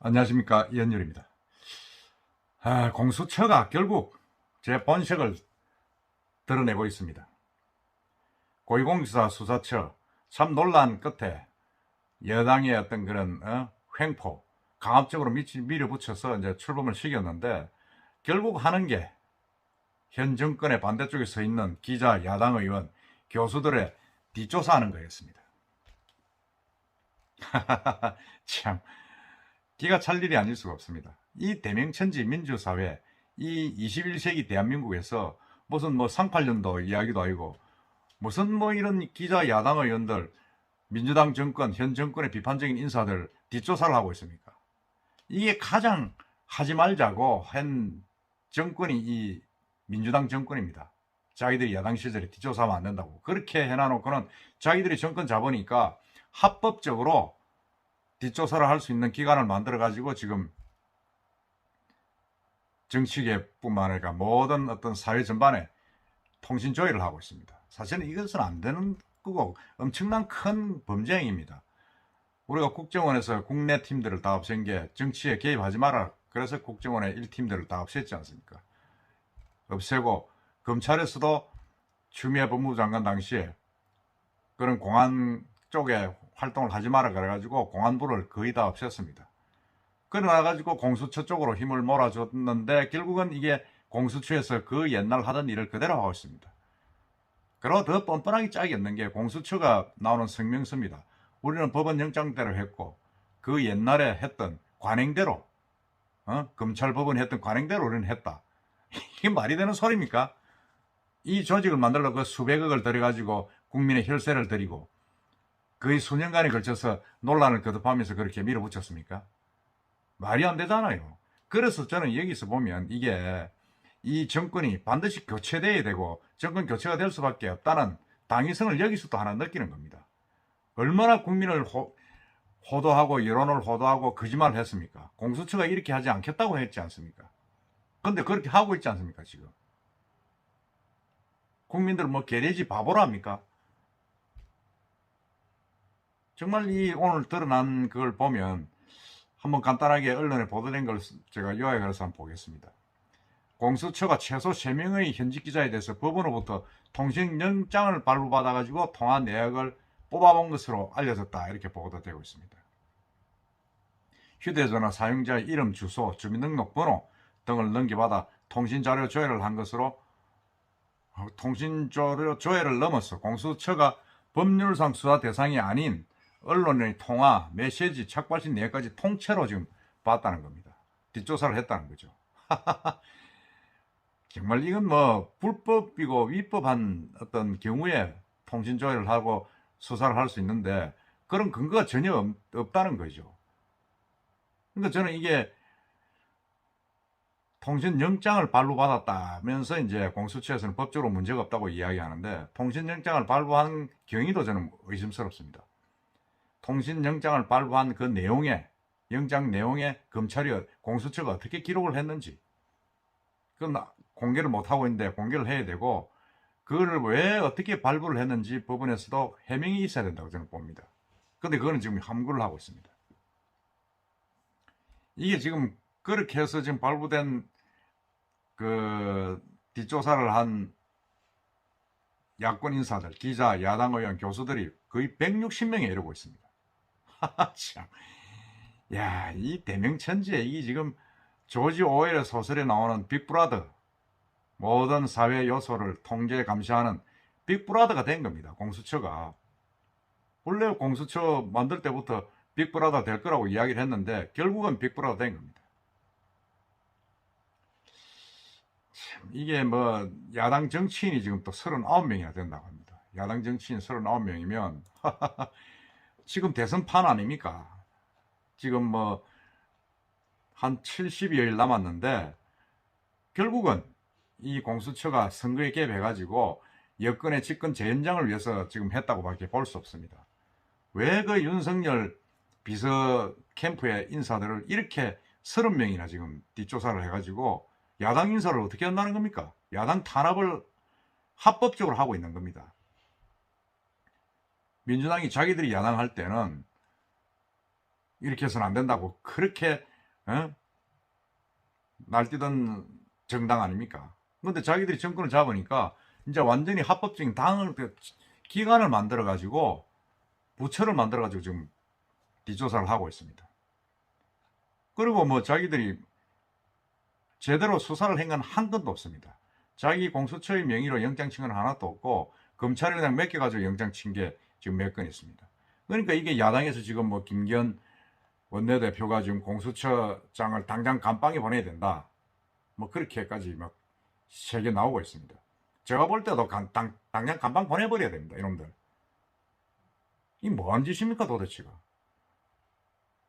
안녕하십니까, 이현율입니다. 공수처가 결국 제 본색을 드러내고 있습니다. 고위공직자 수사처 참 논란 끝에 여당의 어떤 그런 횡포 강압적으로 밀어붙여서 이제 출범을 시켰는데, 결국 하는 게 현 정권의 반대쪽에 서 있는 기자, 야당 의원, 교수들의 뒷조사하는 거였습니다. 참 기가 찰 일이 아닐 수가 없습니다. 이 대명천지 민주사회, 이 21세기 대한민국에서 무슨 뭐 상팔년도 이야기도 아니고, 무슨 뭐 이런 기자, 야당 의원들, 민주당 정권, 현 정권의 비판적인 인사들 뒷조사를 하고 있습니까? 이게 가장 하지 말자고 한 정권이 이 민주당 정권입니다. 자기들이 야당 시절에 뒷조사하면 안 된다고 그렇게 해놔놓고는 자기들이 정권 잡으니까 합법적으로 뒷조사를 할 수 있는 기관을 만들어 가지고 지금 정치계뿐만 아니라 모든 어떤 사회 전반에 통신 조회를 하고 있습니다. 사실은 이것은 안 되는 거고 엄청난 큰 범죄 행위입니다. 우리가 국정원에서 국내 팀들을 다 없앤 게 정치에 개입하지 마라, 그래서 국정원의 1팀들을 다 없앴지 않습니까? 없애고, 검찰에서도 추미애 법무부 장관 당시에 그런 공안 쪽에 활동을 하지 마라 그래가지고 공안부를 거의 다 없앴습니다. 그래놔가지고 공수처 쪽으로 힘을 몰아줬는데, 결국은 이게 공수처에서 그 옛날 하던 일을 그대로 하고 있습니다. 그리고 더 뻔뻔하게 짝이 없는 게 공수처가 나오는 성명서입니다. 우리는 법원 영장대로 했고, 그 옛날에 했던 관행대로, 검찰 법원이 했던 관행대로 우리는 했다. 이게 말이 되는 소리입니까? 이 조직을 만들려고 그 수백억을 들여가지고 국민의 혈세를 들이고 거의 수년간에 걸쳐서 논란을 거듭하면서 그렇게 밀어붙였습니까? 말이 안 되잖아요. 그래서 저는 여기서 보면 이게 이 정권이 반드시 교체돼야 되고 정권 교체가 될 수밖에 없다는 당위성을 여기서도 하나 느끼는 겁니다. 얼마나 국민을 호도하고 여론을 호도하고 거짓말을 했습니까? 공수처가 이렇게 하지 않겠다고 했지 않습니까? 근데 그렇게 하고 있지 않습니까, 지금? 국민들 뭐 개돼지 바보라 합니까? 정말 이 오늘 드러난 그걸 보면 한번 간단하게 언론에 보도된 걸 제가 요약을 해서 한번 보겠습니다. 공수처가 최소 3명의 현직 기자에 대해서 법원으로부터 통신영장을 발부받아가지고 통화 내역을 뽑아본 것으로 알려졌다, 이렇게 보도되고 있습니다. 휴대전화 사용자의 이름, 주소, 주민등록번호 등을 넘겨받아 통신자료 조회를 한 것으로, 통신자료 조회를 넘어서 공수처가 법률상 수사 대상이 아닌 언론의 통화, 메시지, 착발신 내역까지 통째로 지금 봤다는 겁니다. 뒷조사를 했다는 거죠. 정말 이건 뭐 불법이고 위법한 어떤 경우에 통신 조회를 하고 수사를 할 수 있는데, 그런 근거가 전혀 없다는 거죠. 그러니까 저는 이게 통신영장을 발부받았다면서 이제 공수처에서는 법적으로 문제가 없다고 이야기하는데, 통신영장을 발부한 경위도 저는 의심스럽습니다. 통신영장을 발부한 그 내용에, 영장 내용에 검찰이, 공수처가 어떻게 기록을 했는지, 그건 공개를 못하고 있는데 공개를 해야 되고, 그거를 왜 어떻게 발부를 했는지 법원에서도 해명이 있어야 된다고 저는 봅니다. 근데 그거는 지금 함구를 하고 있습니다. 이게 지금 그렇게 해서 지금 발부된 그 뒷조사를 한 야권 인사들, 기자, 야당 의원, 교수들이 거의 160명에 이르고 있습니다. 참, 야, 이 대명천지에 이게 지금 조지 오웰의 소설에 나오는 빅브라더, 모든 사회 요소를 통제 감시하는 빅브라더가 된 겁니다, 공수처가. 원래 공수처 만들 때부터 빅브라더 될 거라고 이야기를 했는데 결국은 빅브라더 된 겁니다. 참, 이게 뭐 야당 정치인이 지금 또 39명이나 된다고 합니다. 야당 정치인 39명이면 지금 대선판 아닙니까? 지금 뭐 한 70여일 남았는데, 결국은 이 공수처가 선거에 개입해가지고 여권의 집권 재연장을 위해서 지금 했다고 밖에 볼 수 없습니다. 왜 그 윤석열 비서 캠프의 인사들을 이렇게 30명이나 지금 뒷조사를 해가지고 야당 인사를 어떻게 한다는 겁니까? 야당 탄압을 합법적으로 하고 있는 겁니다. 민주당이 자기들이 야당할 때는 이렇게 해서는 안 된다고 그렇게 에? 날뛰던 정당 아닙니까? 근데 자기들이 정권을 잡으니까 이제 완전히 합법적인 당을 기관을 만들어 가지고 부처를 만들어 가지고 지금 뒷조사를 하고 있습니다. 그리고 뭐 자기들이 제대로 수사를 한 건 한 건도 없습니다. 자기 공수처의 명의로 영장 친 건 하나도 없고 검찰이 그냥 맡겨가지고 영장 친 게 지금 몇 건 있습니다. 그러니까 이게 야당에서 지금 뭐 김기현 원내대표가 지금 공수처장을 당장 감방에 보내야 된다. 뭐 그렇게까지 막 세게 나오고 있습니다. 제가 볼 때도 당장 감방 보내버려야 됩니다. 이놈들. 이 뭐한 짓입니까 도대체가.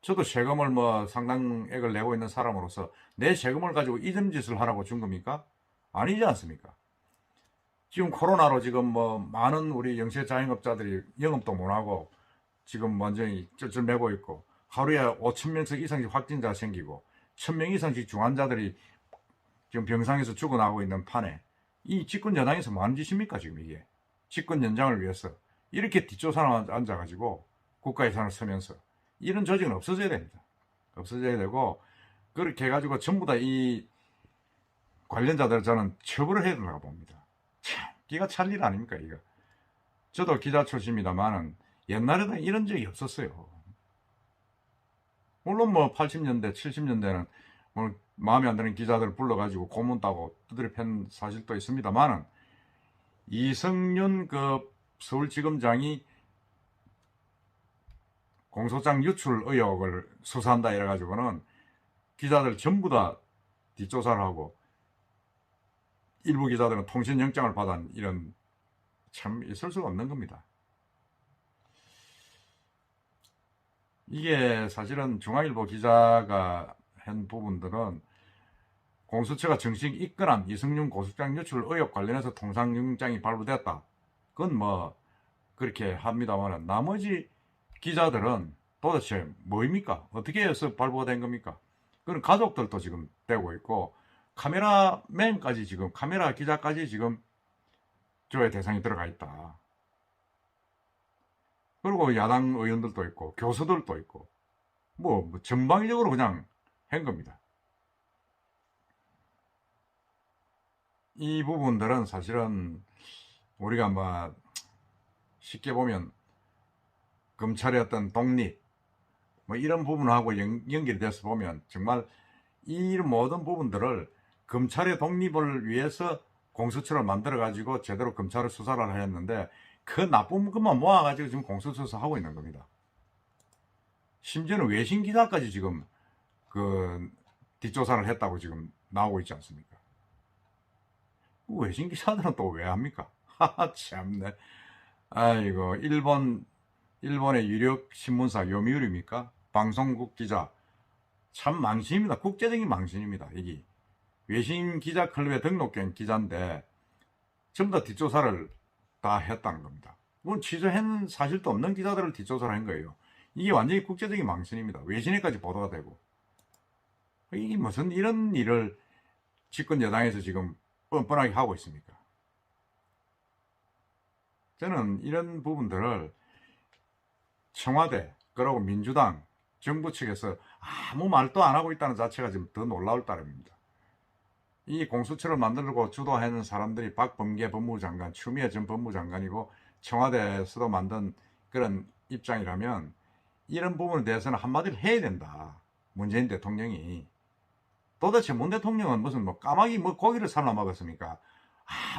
저도 세금을 뭐 상당액을 내고 있는 사람으로서 내 세금을 가지고 이런 짓을 하라고 준 겁니까? 아니지 않습니까? 지금 코로나로 지금 뭐 많은 우리 영세 자영업자들이 영업도 못하고 지금 완전히 쩔쩔매고 있고 하루에 5,000명씩 이상씩 확진자 생기고 1,000명 이상씩 중환자들이 지금 병상에서 죽어나오고 있는 판에 이 집권 여당에서 뭐 하는 짓입니까 지금 이게. 집권 연장을 위해서 이렇게 뒷조사를 앉아가지고 국가 예산을 쓰면서 이런 조직은 없어져야 됩니다. 없어져야 되고 그렇게 해가지고 전부 다 이 관련자들을 저는 처벌을 해야 된다고 봅니다. 참 기가 찰 일 아닙니까 이거. 저도 기자 출신입니다만은 옛날에는 이런 적이 없었어요. 물론 뭐 80년대 70년대는 뭐 마음에 안 드는 기자들 불러가지고 고문 따고 두드려 팬 사실도 있습니다만은 이성윤 그 서울지검장이 공소장 유출 의혹을 수사한다 이래가지고는 기자들 전부 다 뒷조사를 하고 일부 기자들은 통신영장을 받은 이런 참 있을 수가 없는 겁니다. 이게 사실은 중앙일보 기자가 한 부분들은 공수처가 정식 입건한 이성윤 공소장 유출 의혹 관련해서 통상영장이 발부됐다. 그건 뭐 그렇게 합니다만 나머지 기자들은 도대체 뭐입니까? 어떻게 해서 발부가 된 겁니까? 그런 가족들도 지금 되고 있고 카메라맨까지 지금 카메라 기자까지 지금 조회 대상이 들어가 있다. 그리고 야당 의원들도 있고 교수들도 있고 뭐 전방위적으로 그냥 한 겁니다. 이 부분들은 사실은 우리가 뭐 쉽게 보면 검찰의 어떤 독립 뭐 이런 부분하고 연결이 돼서 보면 정말 이 모든 부분들을 검찰의 독립을 위해서 공수처를 만들어 가지고 제대로 검찰을 수사를 했는데 그 나쁜 것만 모아가지고 지금 공수처에서 하고 있는 겁니다. 심지어는 외신 기자까지 지금 그 뒷조사를 했다고 지금 나오고 있지 않습니까? 외신 기자들은 또 왜 합니까? 하하 참네. 아이고 일본의 유력 신문사 요미우리입니까? 방송국 기자 참 망신입니다. 국제적인 망신입니다. 이게 외신 기자 클럽에 등록된 기자인데 전부 다 뒷조사를 다 했다는 겁니다. 물론 취재한 사실도 없는 기자들을 뒷조사를 한 거예요. 이게 완전히 국제적인 망신입니다. 외신에까지 보도가 되고 이게 무슨 이런 일을 집권 여당에서 지금 뻔뻔하게 하고 있습니까? 저는 이런 부분들을 청와대 그리고 민주당 정부 측에서 아무 말도 안 하고 있다는 자체가 지금 더 놀라울 따름입니다. 이 공수처를 만들고 주도하는 사람들이 박범계 법무부 장관, 추미애 전 법무부 장관이고 청와대에서도 만든 그런 입장이라면 이런 부분에 대해서는 한마디를 해야 된다. 문재인 대통령이. 도대체 문 대통령은 무슨 뭐 까마귀 뭐 고기를 삶아 먹었습니까?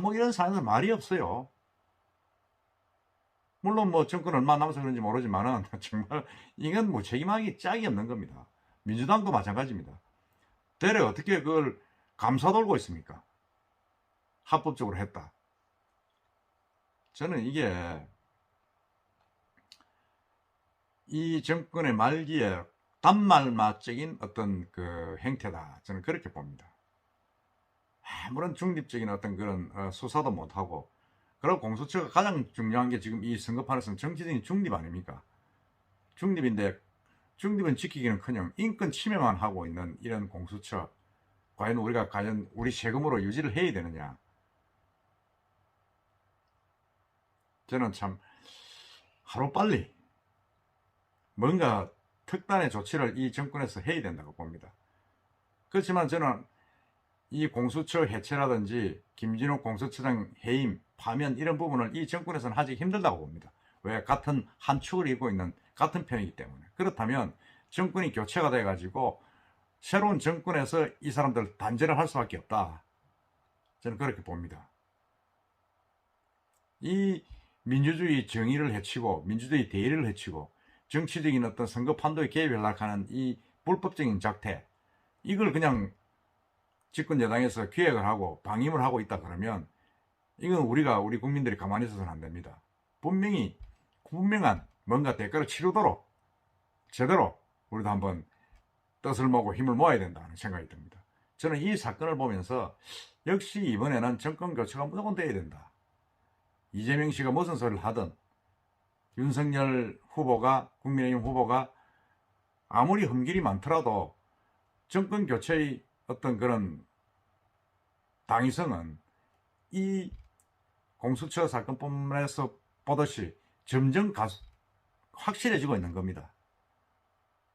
뭐 이런 사람들 말이 없어요. 물론 뭐 정권 얼마 남아서 그런지 모르지만은 정말 이건 뭐 책임하기 짝이 없는 겁니다. 민주당도 마찬가지입니다. 대략 어떻게 그걸 감사 돌고 있습니까? 합법적으로 했다. 저는 이게 이 정권의 말기에 단말마적인 어떤 그 행태다. 저는 그렇게 봅니다. 아무런 중립적인 어떤 그런 수사도 못하고 그리고 공수처가 가장 중요한 게 지금 이 선거판에서는 정치적인 중립 아닙니까? 중립인데 중립은 지키기는커녕 인권 침해만 하고 있는 이런 공수처 과연 우리가 우리 세금으로 유지를 해야 되느냐? 저는 참 하루빨리 뭔가 특단의 조치를 이 정권에서 해야 된다고 봅니다. 그렇지만 저는 이 공수처 해체라든지 김진욱 공수처장 해임, 파면 이런 부분을 이 정권에서는 하기 힘들다고 봅니다. 왜? 같은 한 축을 이루고 있는 같은 편이기 때문에. 그렇다면 정권이 교체가 돼가지고 새로운 정권에서 이 사람들 단죄를 할 수밖에 없다. 저는 그렇게 봅니다. 이 민주주의 정의를 해치고 민주주의 대의를 해치고 정치적인 어떤 선거 판도에 개입을 하는 이 불법적인 작태, 이걸 그냥 집권 여당에서 기획을 하고 방임을 하고 있다 그러면 이건 우리 국민들이 가만히 있어서는 안 됩니다. 분명한 뭔가 대가를 치르도록 제대로 우리도 한번 뜻을 모으고 힘을 모아야 된다는 생각이 듭니다. 저는 이 사건을 보면서 역시 이번에는 정권 교체가 무조건 돼야 된다. 이재명 씨가 무슨 소리를 하든 윤석열 후보가, 국민의힘 후보가 아무리 흠길이 많더라도 정권 교체의 어떤 그런 당위성은 이 공수처 사건뿐만에서 보듯이 점점 확실해지고 있는 겁니다.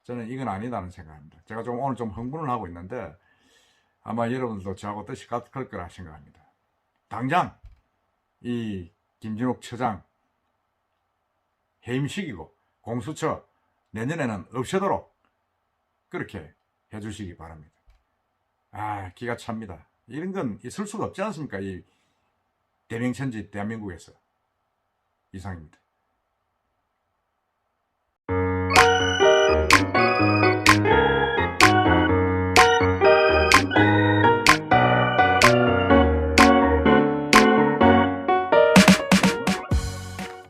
저는 이건 아니다는 생각합니다. 제가 오늘 좀 흥분을 하고 있는데 아마 여러분들도 저하고 뜻이 같을 거라 생각합니다. 당장 이 김진욱 처장 해임시키고 공수처 내년에는 없애도록 그렇게 해주시기 바랍니다. 기가 찹니다. 이런 건 있을 수가 없지 않습니까? 이 대명천지 대한민국에서. 이상입니다.